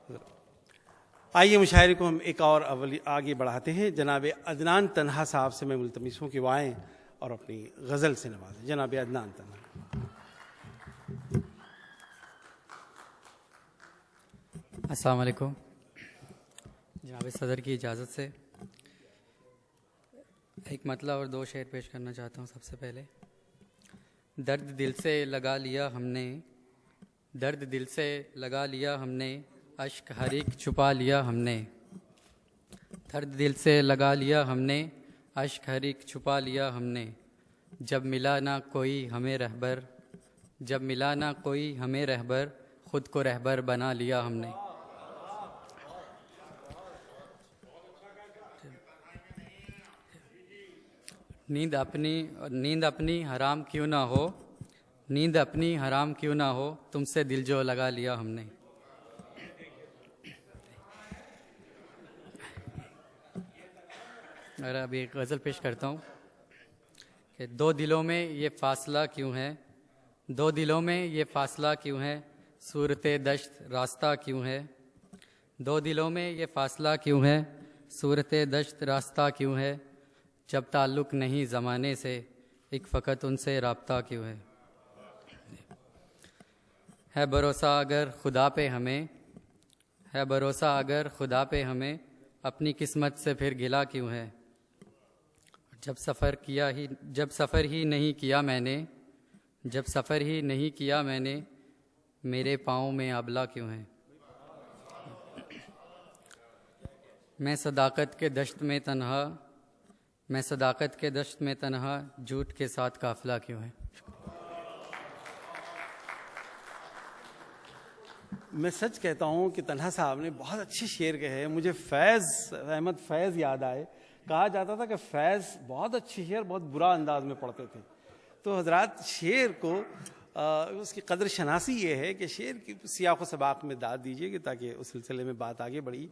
आइए मुशायरे को हम एक और आगे बढ़ाते हैं। जनाब अदनान तन्हा साहब से मैं मुल्तमिस हूँ कि वो आएँ और अपनी गज़ल से नवाजें। जनाब अदनान तन्हा। अस्सलाम वालेकुम। जनाब सदर की इजाज़त से एक मतला और दो शेर पेश करना चाहता हूँ। सबसे पहले, दर्द दिल से लगा लिया हमने, दर्द दिल से लगा लिया हमने, अश्क हर एक छुपा लिया हमने। दर्द दिल से लगा लिया हमने, अश्क हर एक छुपा लिया हमने। जब मिला ना कोई हमें रहबर, जब मिला ना कोई हमें रहबर, ख़ुद को रहबर बना लिया हमने। नींद अपनी हराम क्यों ना हो, नींद अपनी हराम क्यों ना हो, तुमसे दिल जो लगा लिया हमने। और अब एक गज़ल पेश करता हूँ कि दो दिलों में ये फ़ासला क्यों है, दो दिलों में ये फ़ासला क्यों है, सूरते दश्त रास्ता क्यों है। दो दिलों में ये फ़ासला क्यों है, सूरते दश्त रास्ता क्यों है। जब ताल्लुक़ नहीं ज़माने से, एक फ़कत उनसे राब्ता क्यों है भरोसा अगर खुदा पे हमें, है भरोसा अगर खुदा पे हमें, अपनी किस्मत से फिर गिला क्यों है। जब सफ़र ही नहीं किया मैंने, जब सफ़र ही नहीं किया मैंने, मेरे पाँव में अबला क्यों है। मैं सदाकत के दश्त में तन्हा, मैं सदाकत के दश्त में तन्हा, झूठ के साथ काफ़िला क्यों है। मैं सच कहता हूँ कि तन्हा साहब ने बहुत अच्छे शेर कहे हैं। मुझे फैज़ अहमद फैज़ याद आए। कहा जाता था कि फैज़ बहुत अच्छे शेर बहुत बुरा अंदाज में पढ़ते थे। तो हजरात, शेर को उसकी कदर शनासी ये है कि शेर की सियाक़ व सबाक़ में दाद दीजिए कि ताकि उस सिलसिले में बात आगे बढ़ी।